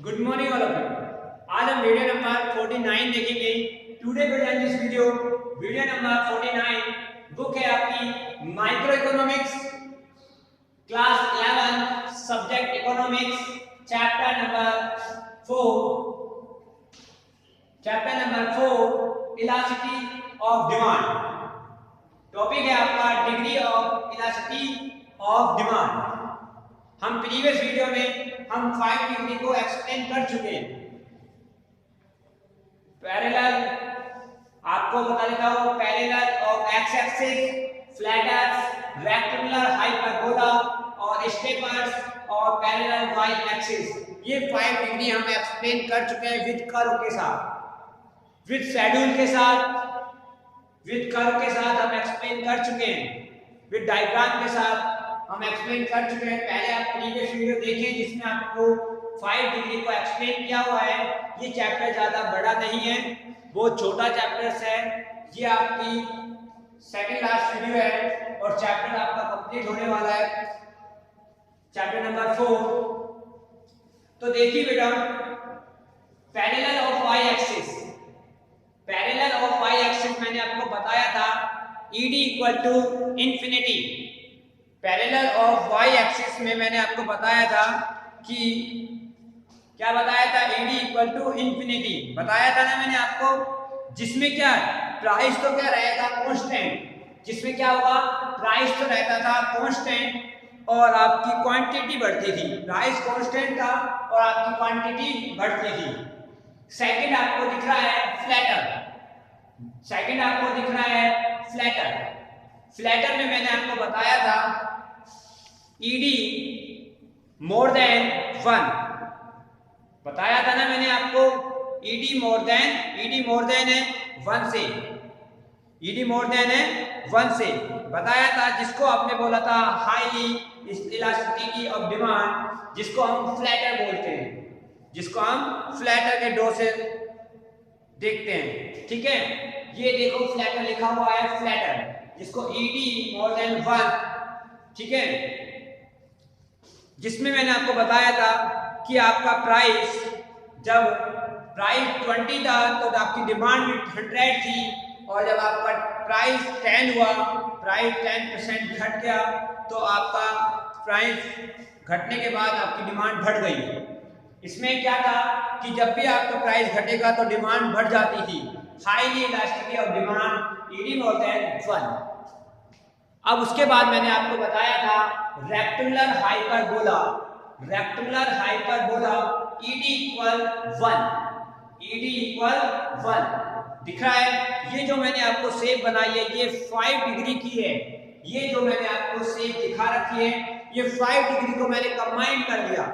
Good morning all of you. आज हम video number 49 देखेंगे। Today present this video number 49 book है आपकी micro economics class 11 subject economics chapter number 4 elasticity of demand. Topic है आपका degree of elasticity of demand. हम previous video में हम 5 डिग्री को एक्सप्लेन कर चुके हैं। पैरेलल आपको बता देता हूं, parallel of x axis, flat earth, rectangular hyperbola और स्टेपर्स और पैरेलल वाई एक्सिस। ये 5 डिग्री हम एक्सप्लेन कर चुके हैं विद कर्व के साथ, विद शेड्यूल के साथ, विद कर्व के साथ हम एक्सप्लेन कर चुके हैं, विद डायग्राम के साथ हम एक्सप्लेन कर चुके हैं। पहले आप प्रीवियस वीडियो देखें जिसमें आपको 5 डिग्री को एक्सप्लेन किया हुआ है। ये चैप्टर ज़्यादा बड़ा नहीं है, बहुत छोटा चैप्टर्स है। ये आपकी सेकंड लास्ट वीडियो है और चैप्टर आपका कंप्लीट होने वाला है, चैप्टर नंबर 4। तो देखिए बेटा, parallel of Y axis, parallel of Y axis मैंने आपको बताया था ED equal to infinity. Parallel of Y axis में मैंने आपको बताया था कि क्या बताया था, ED इक्वल टू इंफिनिटी बताया था ना मैंने आपको, जिसमें क्या प्राइस तो क्या रहेगा कांस्टेंट, जिसमें क्या होगा प्राइस तो रहता था कांस्टेंट और आपकी क्वांटिटी बढ़ती थी। प्राइस कांस्टेंट था और आपकी क्वांटिटी बढ़ती थी। सेकंड आपको दिख रहा है फ्लैटर, सेकंड आपको दिख रहा है फ्लैटर। फ्लैटर में मैंने आपको बताया था ED मोर देन 1, बताया था ना मैंने आपको ED मोर देन है 1 से, ED मोर देन है 1 से बताया था, जिसको आपने बोला था हाई इलास्टिसिटी ऑफ डिमांड, जिसको हम फ्लैटर बोलते हैं, जिसको हम फ्लैटर के डो से देखते हैं। ठीक है, ये देखो फ्लैटर लिखा हुआ है, फ्लैटर जिसको ED मोर देन 1, ठीक है, जिसमें मैंने आपको बताया था कि आपका प्राइस जब प्राइस 20 था तो आपकी डिमांड भी 100 थी, और जब आपका प्राइस 10 हुआ, प्राइस 10% घट गया तो आपका प्राइस घटने के बाद आपकी डिमांड बढ़ गई। इसमें क्या था कि जब भी आपका प्राइस घटेगा तो डिमांड बढ़ जाती थी। Highly elasticity of demand ED more than 1। अब उसके बाद मैंने आपको बताया था rectangular hyperbola, rectangular hyperbola ED equal 1, ED equal 1 दिख रहा है। ये जो मैंने आपको शेप बनाई है ये 5 डिग्री की है, ये जो मैंने आपको शेप दिखा रखी है ये 5 डिग्री को मैंने कंबाइन कर दिया,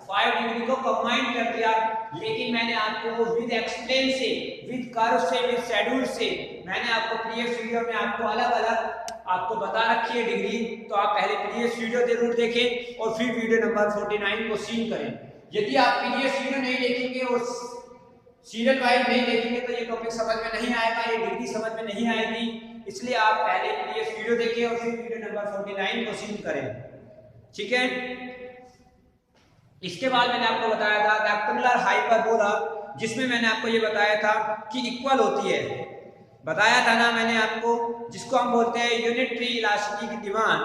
5 डिग्री को कंबाइन कर दिया। लेकिन मैंने आपको विद एक्सप्लेन से, विद कर्व से, विद शेड्यूल से मैंने आपको प्रीवियस वीडियो में आपको अलग अलग आपको बता रखी है डिग्री। तो आप पहले प्रीवियस वीडियो जरूर देखें और फिर वीडियो नंबर 49 को सीन करें। यदि आप प्रीवियस वीडियो नहीं देखेंगे और सीरियल वाइज नहीं देखेंगे तो ये टॉपिक समझ में नहीं आएगा, ये डिग्री समझ में नहीं आएगी। इसलिए आप पहले प्रीवियस वीडियो देखें और फिर वीडियो नंबर 49 को सीन करें। ठीक है, इसके बाद मैंने आपको बताया था रेक्टेंगुलर हाइपरबोला, जिसमें मैंने आपको ये बताया था कि इक्वल होती है, बताया था ना मैंने आपको, जिसको हम बोलते हैं यूनिटरी इलास्टिसिटी की डिमांड,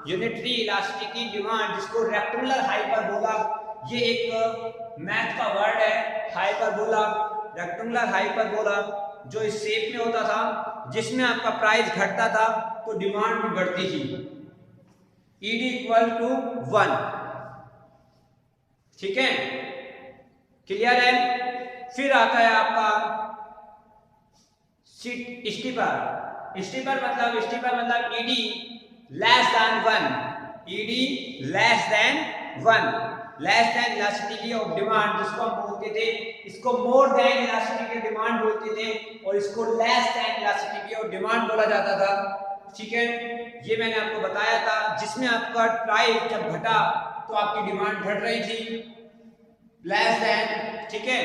यूनिटरी इलास्टिसिटी की डिमांड, जिसको रेक्टेंगुलर हाइपरबोला, ये एक मैथ का वर्ड है हाइपरबोला, रेक्टेंगुलर हाइपरबोला, जो इस शेप में होता था, जिसमें आपका प्राइस घटता था तो डिमांड भी बढ़ती थी। ED इक्वल टू 1, ठीक है, क्लियर है। फिर आता है आपका स्टीपर, स्टीपर मतलब ED less than 1, ED less than 1, less than elasticity of demand, जिसको हम बोलते थे, इसको more than elasticity of demand बोलते थे और इसको less than elasticity of demand बोला जाता था। ठीक है, ये मैंने आपको बताया था, जिसमें आपका प्राइस जब घटा तो आपकी डिमांड बढ़ रही थी, लेस देन, ठीक है,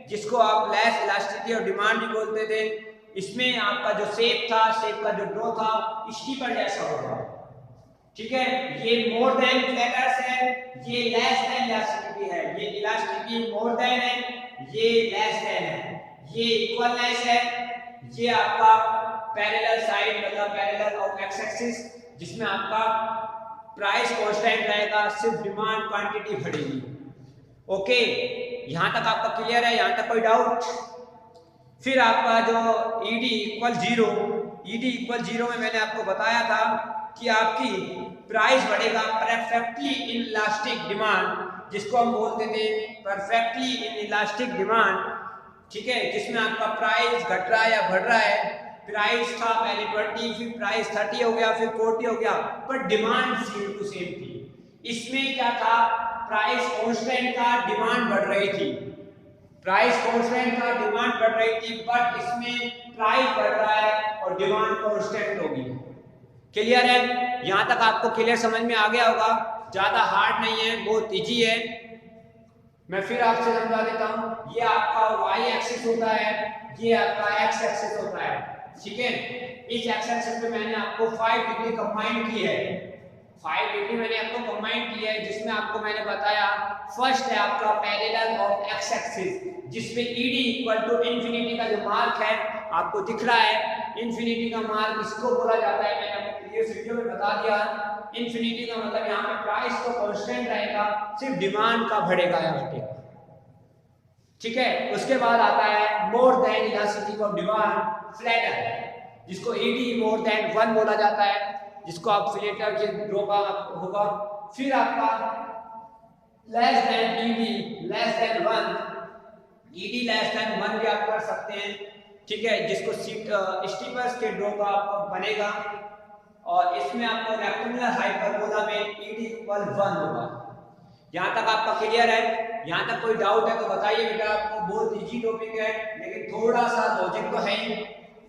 जिसको आप लेस इलास्टिसिटी ऑफ डिमांड भी बोलते थे। इसमें आपका जो शेप था, शेप का जो ड्रॉ था स्टीपर जैसा होगा। ठीक है, ये मोर देन फ्लैट अर्थ है, ये लेस देन इलास्टिसिटी है, ये इलास्टिसिटी मोर देन है, ये लेस देन है, ये इक्वलनेस है, ये आपका पैरेलल साइड मतलब पैरेलल ऑफ एक्स एक्सिस जिसमें आपका प्राइस कांस्टेंट रहेगा, सिर्फ डिमांड क्वांटिटी बढ़ेगी। ओके, यहां तक आपका क्लियर है, यहां तक कोई डाउट? फिर आपका जो ED equal zero, ED equal zero में मैंने आपको बताया था कि आपकी प्राइस बढ़ेगा परफेक्टली इन इलास्टिक डिमांड, जिसको हम बोलते थे परफेक्टली इन इलास्टिक डिमांड, ठीक है, जिसमें आपका प्राइस घट रहा है या बढ़ रहा है। प्राइस था पहले 20, फिर प्राइस 30 हो गया, फिर 40 हो गया, पर डिमांड सेम टू सेम थी। इसमें क्या था, प्राइस कांस्टेंट था, डिमांड बढ़ रही थी, प्राइस कांस्टेंट था, डिमांड बढ़ रही थी, बट इसमें प्राइस बढ़ रहा है और डिमांड कांस्टेंट होगी। क्लियर है? यहां तक आपको क्लियर समझ में आ गया होगा, ज्यादा हार्ड नहीं है, बहुत इजी है। मैं फिर आपसे समझा देता हूं, ये आपका y एक्सिस होता है, ये आपका x एक्सिस होता है, ठीक है। इस x एक्सिस पे मैंने आपको 5 डिग्री कंबाइन की है, 5 डिग्री मैंने आपको कंबाइन की है, जिसमें आपको मैंने बताया फर्स्ट है आपका पैरेलल ऑफ x एक्सिस, जिसमें ed इक्वल टू इंफिनिटी का जो मार्क है आपको दिख रहा है, इंफिनिटी का मार्क इसको बोला जाता है, मैंने आपको प्रीवियस वीडियो में बता दिया। इंफिनिटी का मतलब यहाँ पे प्राइस तो कांस्टेंट रहेगा, सिर्फ डिमांड का बढ़ेगा या घटेगा, ठीक है। उसके बाद आता है more than elasticity of demand flatter, जिसको ईडी मोर देन 1 बोला जाता है, जिसको आप फिलेटर के ड्रॉ का होगा। फिर आपका less than ED less than 1, ED less than 1 भी आप कर सकते हैं, ठीक है, जिसको स्टीपर्स के ड्रॉ का आपको बनेगा, और इसमें आपको रेक्टेंगुलर हाइपरबोला में ईडी इक्वल 1 होगा। यहां तक आपका क्लियर है? यहां तक कोई डाउट है तो बताइए बेटा, आपको बहुत इजी टॉपिक है, लेकिन थोड़ा सा लॉजिक तो है ही।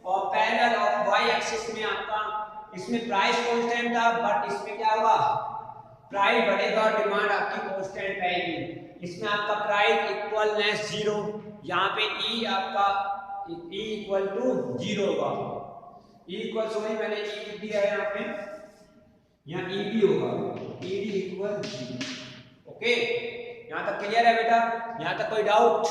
और पैरेलल ऑफ y एक्सिस में आपका इसमें प्राइस कांस्टेंट था, बट इसमें क्या होगा, प्राइस बढ़ेगा और डिमांड आपकी कांस्टेंट रहेगी। इसमें आपका प्राइस इक्वलनेस 0, यहाँ पे e आपका e इक्वल टू 0 होगा, e इक्वल सॉरी मैंने e लिख दिया है यहाँ पे, यहाँ e भी होगा, e इक्वल 0। ओके, यहां तक क्लियर है बेटा? यहां तक कोई डाउट?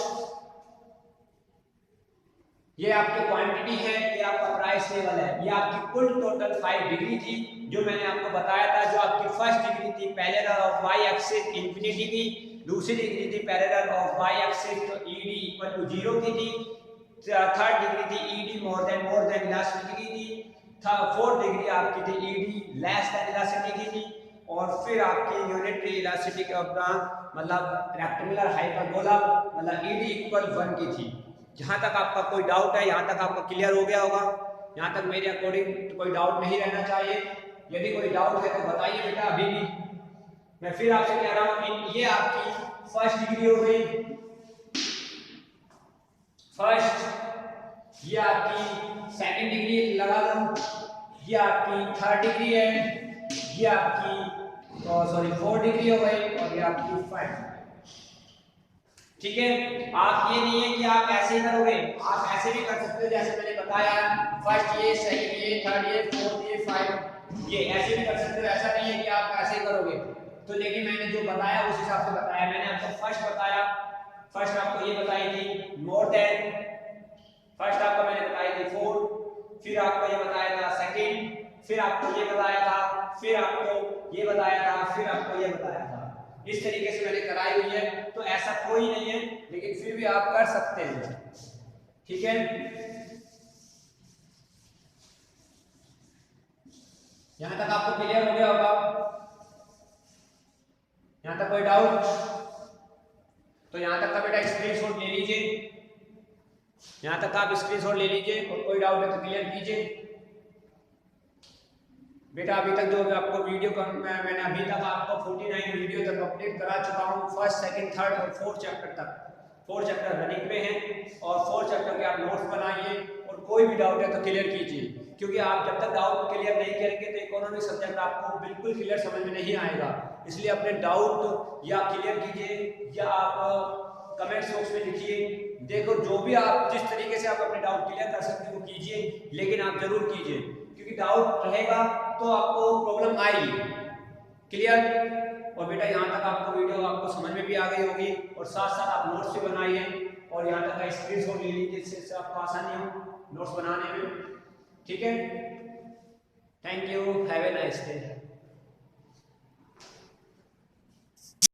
ये आपकी क्वांटिटी है, ये आपका प्राइस लेवल है, ये आपकी कुल टोटल 5 डिग्री थी जो मैंने आपको बताया था। जो आपकी फर्स्ट डिग्री थी parallel of y axis infinity की, दूसरी डिग्री थी पैरेलल ऑफ y एक्सिस तो ed इक्वल टू 0 की थी, थर्ड डिग्री थी ed मोर देन इलास्टिसिटी की थी, फोर्थ डिग्री आपकी थी ed लेस देन इलास्टिसिटी की थी, और फिर आपकी यूनिटरी इलास्टिसिटी के उपरांत मतलब रेक्टेंगुलर हाइपरबोला मतलब ed इक्वल 1 की थी। जहां तक आपका कोई डाउट है, यहां तक आपका क्लियर हो गया होगा? यहां तक मेरे अकॉर्डिंग तो कोई डाउट नहीं रहना चाहिए। यदि कोई डाउट है तो बताइए बेटा अभी भी। मैं फिर आपसे कह रहा हूं कि ये आपकी फर्स्ट डिग्री हो गई, फर्स्ट, ये आपकी सेकंड डिग्री लगा लो, ये आपकी थर्ड डिग्री है, ये आपकी सॉरी 4 डिग्री हो गई, और ये आपकी 5। ठीक है, आप ये नहीं है कि आप ऐसे ही करोगे, आप ऐसे भी कर सकते हो जैसे मैंने बताया, फर्स्ट ये, सेकंड ये, थर्ड ये, फोर्थ ये, 5 ये, ऐसे भी कर सकते हो। ऐसा नहीं है कि आप ऐसे ही करोगे। तो लेकिन मैंने जो बताया उस हिसाब से बताया। मैंने आपको फर्स्ट बताया, फर्स्ट आपको ये बताई थी मोर देन, फर्स्ट आपको मैंने बताई थी 4, फिर आपको ये बताया था सेकंड, फिर आपको ये बताया था, फिर आपको ये बताया था, फिर आपको ये बताया था। इस तरीके से मैंने कराई हुई है, तो ऐसा कोई नहीं है, लेकिन फिर भी आप कर सकते हैं। ठीक है, यहां तक आपको क्लियर हो गया होगा? यहां तक कोई डाउट? तो यहां तक का बेटा स्क्रीनशॉट ले लीजिए, यहां तक आप स्क्रीनशॉट ले लीजिए, और कोई डाउट है तो क्लियर कीजिए। बेटा अभी तक जो आपको वीडियो मैंने अभी तक आपको 49 वीडियो तक कंप्लीट करा चुका हूँ, फर्स्ट, सेकंड, थर्ड और फोर्थ चैप्टर तक। 4 चैप्टर रनिंग पे हैं, और 4 चैप्टर के आप नोट्स बनाइए, और कोई भी डाउट है तो क्लियर कीजिए, क्योंकि आप जब तक डाउट क्लियर नहीं करेंगे तो इकोनॉमिक सब्जेक्ट आपको बिल्कुल क्लियर समझ में नहीं आएगा। इसलिए अपने डाउट या क्लियर कीजिए, या आप कमेंट बॉक्स में लिखिए। देखो, जो भी आप जिस तरीके से आप अपने डाउट क्लियर कर सकते हो वो कीजिए, लेकिन आप जरूर कीजिए, क्योंकि डाउट रहेगा तो आपको प्रॉब्लम आएगी। क्लियर? और बेटा यहाँ तक आपको वीडियो आपको समझ में भी आ गई होगी और साथ साथ आप नोट्स भी बनाइए और यहाँ तक का स्क्रीनशॉट ले लीजिए जिससे आपको आसानी हो नोट्स बनाने में। ठीक है, thank you, have a nice day.